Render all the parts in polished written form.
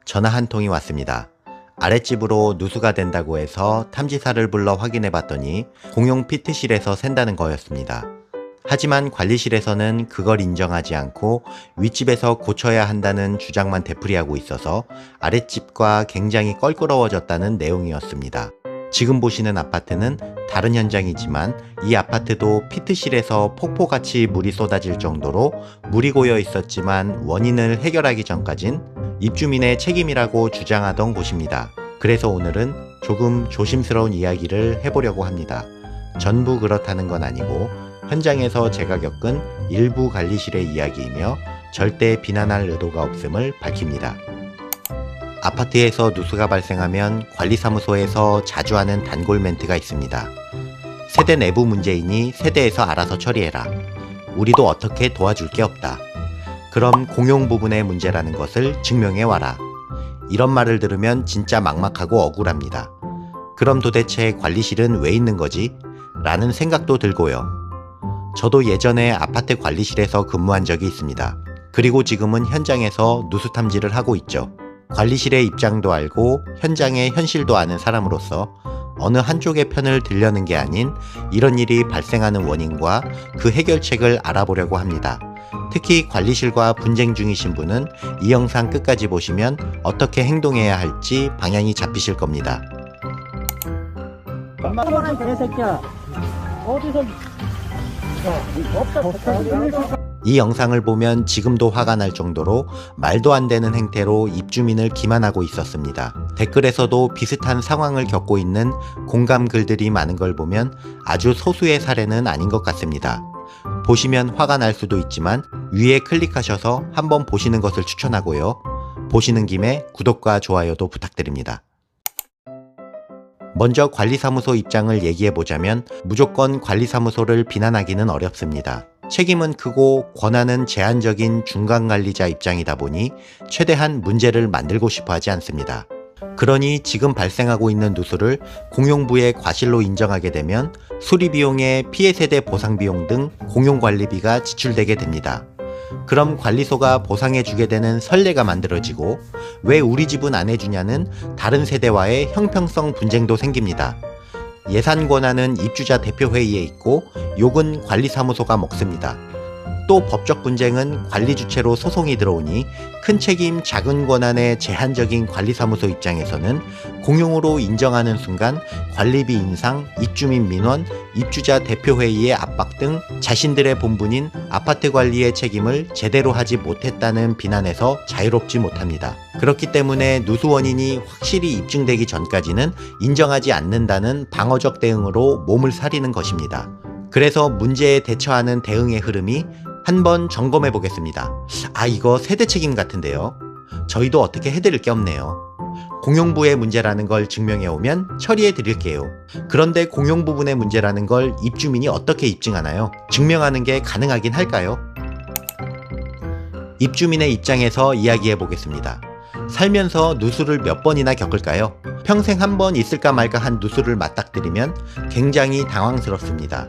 전화 한 통이 왔습니다. 아랫집으로 누수가 된다고 해서 탐지사를 불러 확인해 봤더니 공용 피트실에서 샌다는 거였습니다. 하지만 관리실에서는 그걸 인정하지 않고 윗집에서 고쳐야 한다는 주장만 되풀이하고 있어서 아랫집과 굉장히 껄끄러워졌다는 내용이었습니다. 지금 보시는 아파트는 다른 현장이지만 이 아파트도 피트실에서 폭포같이 물이 쏟아질 정도로 물이 고여 있었지만 원인을 해결하기 전까진 입주민의 책임이라고 주장하던 곳입니다. 그래서 오늘은 조금 조심스러운 이야기를 해보려고 합니다. 전부 그렇다는 건 아니고 현장에서 제가 겪은 일부 관리실의 이야기이며 절대 비난할 의도가 없음을 밝힙니다. 아파트에서 누수가 발생하면 관리사무소에서 자주 하는 단골 멘트가 있습니다. 세대 내부 문제이니 세대에서 알아서 처리해라. 우리도 어떻게 도와줄 게 없다. 그럼 공용 부분의 문제라는 것을 증명해와라. 이런 말을 들으면 진짜 막막하고 억울합니다. 그럼 도대체 관리실은 왜 있는 거지? 라는 생각도 들고요. 저도 예전에 아파트 관리실에서 근무한 적이 있습니다. 그리고 지금은 현장에서 누수 탐지를 하고 있죠. 관리실의 입장도 알고 현장의 현실도 아는 사람으로서 어느 한쪽의 편을 들려는 게 아닌 이런 일이 발생하는 원인과 그 해결책을 알아보려고 합니다. 특히 관리실과 분쟁 중이신 분은 이 영상 끝까지 보시면 어떻게 행동해야 할지 방향이 잡히실 겁니다. 엄마가 개새끼야. 어디서 이 영상을 보면 지금도 화가 날 정도로 말도 안 되는 행태로 입주민을 기만하고 있었습니다. 댓글에서도 비슷한 상황을 겪고 있는 공감 글들이 많은 걸 보면 아주 소수의 사례는 아닌 것 같습니다. 보시면 화가 날 수도 있지만 위에 클릭하셔서 한번 보시는 것을 추천하고요. 보시는 김에 구독과 좋아요도 부탁드립니다. 먼저 관리사무소 입장을 얘기해보자면 무조건 관리사무소를 비난하기는 어렵습니다. 책임은 크고 권한은 제한적인 중간관리자 입장이다 보니 최대한 문제를 만들고 싶어 하지 않습니다. 그러니 지금 발생하고 있는 누수를 공용부의 과실로 인정하게 되면 수리비용에 피해세대 보상비용 등 공용관리비가 지출되게 됩니다. 그럼 관리소가 보상해주게 되는 선례가 만들어지고 왜 우리 집은 안 해주냐는 다른 세대와의 형평성 분쟁도 생깁니다. 예산 권한은 입주자 대표회의에 있고 욕은 관리사무소가 먹습니다. 또 법적 분쟁은 관리 주체로 소송이 들어오니 큰 책임 작은 권한의 제한적인 관리사무소 입장에서는 공용으로 인정하는 순간 관리비 인상, 입주민 민원, 입주자 대표회의의 압박 등 자신들의 본분인 아파트 관리의 책임을 제대로 하지 못했다는 비난에서 자유롭지 못합니다. 그렇기 때문에 누수 원인이 확실히 입증되기 전까지는 인정하지 않는다는 방어적 대응으로 몸을 사리는 것입니다. 그래서 문제에 대처하는 대응의 흐름이 한번 점검해 보겠습니다. 이거 세대 책임 같은데요. 저희도 어떻게 해드릴 게 없네요. 공용부의 문제라는 걸 증명해 오면 처리해 드릴게요. 그런데 공용 부분의 문제라는 걸 입주민이 어떻게 입증하나요? 증명하는 게 가능하긴 할까요? 입주민의 입장에서 이야기해 보겠습니다. 살면서 누수를 몇 번이나 겪을까요? 평생 한 번 있을까 말까 한 누수를 맞닥뜨리면 굉장히 당황스럽습니다.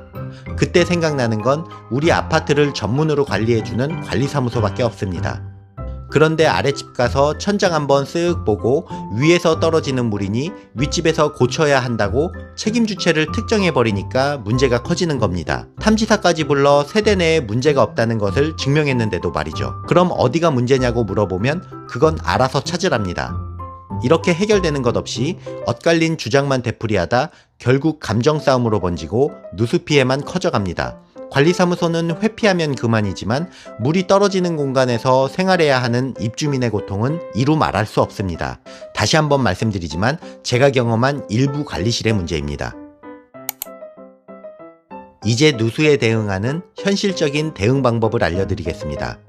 그때 생각나는 건 우리 아파트를 전문으로 관리해주는 관리사무소밖에 없습니다. 그런데 아랫집 가서 천장 한번 쓱 보고 위에서 떨어지는 물이니 윗집에서 고쳐야 한다고 책임 주체를 특정해버리니까 문제가 커지는 겁니다. 탐지사까지 불러 세대 내에 문제가 없다는 것을 증명했는데도 말이죠. 그럼 어디가 문제냐고 물어보면 그건 알아서 찾으랍니다. 이렇게 해결되는 것 없이 엇갈린 주장만 되풀이하다 결국 감정 싸움으로 번지고 누수 피해만 커져갑니다. 관리사무소는 회피하면 그만이지만 물이 떨어지는 공간에서 생활해야 하는 입주민의 고통은 이루 말할 수 없습니다. 다시 한번 말씀드리지만 제가 경험한 일부 관리실의 문제입니다. 이제 누수에 대응하는 현실적인 대응 방법을 알려드리겠습니다.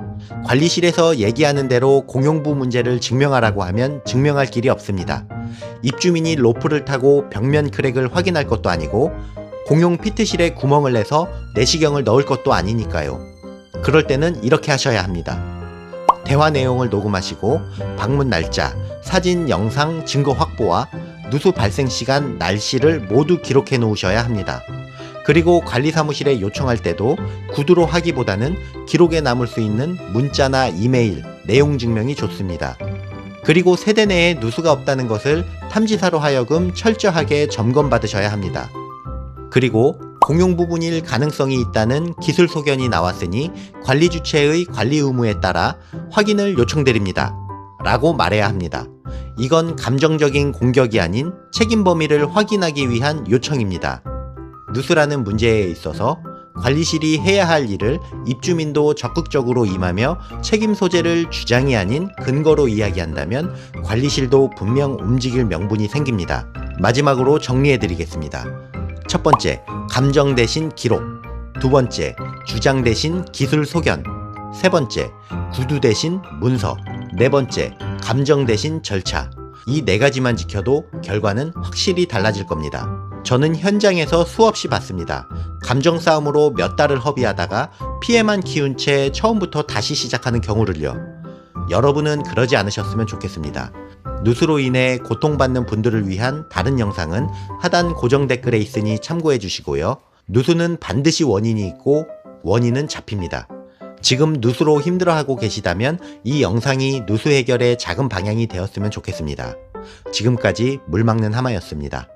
관리실에서 얘기하는 대로 공용부 문제를 증명하라고 하면 증명할 길이 없습니다. 입주민이 로프를 타고 벽면 크랙을 확인할 것도 아니고 공용 피트실에 구멍을 내서 내시경을 넣을 것도 아니니까요. 그럴 때는 이렇게 하셔야 합니다. 대화 내용을 녹음하시고 방문 날짜, 사진, 영상, 증거 확보와 누수 발생 시간, 날씨를 모두 기록해 놓으셔야 합니다. 그리고 관리사무실에 요청할 때도 구두로 하기보다는 기록에 남을 수 있는 문자나 이메일, 내용 증명이 좋습니다. 그리고 세대 내에 누수가 없다는 것을 탐지사로 하여금 철저하게 점검받으셔야 합니다. 그리고 공용 부분일 가능성이 있다는 기술 소견이 나왔으니 관리 주체의 관리 의무에 따라 확인을 요청드립니다. 라고 말해야 합니다. 이건 감정적인 공격이 아닌 책임 범위를 확인하기 위한 요청입니다. 누수라는 문제에 있어서 관리실이 해야 할 일을 입주민도 적극적으로 임하며 책임 소재를 주장이 아닌 근거로 이야기한다면 관리실도 분명 움직일 명분이 생깁니다. 마지막으로 정리해드리겠습니다. 첫 번째, 감정 대신 기록. 두 번째, 주장 대신 기술 소견. 세 번째, 구두 대신 문서. 네 번째, 감정 대신 절차. 이 네 가지만 지켜도 결과는 확실히 달라질 겁니다. 저는 현장에서 수없이 봤습니다. 감정 싸움으로 몇 달을 허비하다가 피해만 키운 채 처음부터 다시 시작하는 경우를요. 여러분은 그러지 않으셨으면 좋겠습니다. 누수로 인해 고통받는 분들을 위한 다른 영상은 하단 고정 댓글에 있으니 참고해 주시고요. 누수는 반드시 원인이 있고 원인은 잡힙니다. 지금 누수로 힘들어하고 계시다면 이 영상이 누수 해결의 작은 방향이 되었으면 좋겠습니다. 지금까지 물 막는 하마였습니다.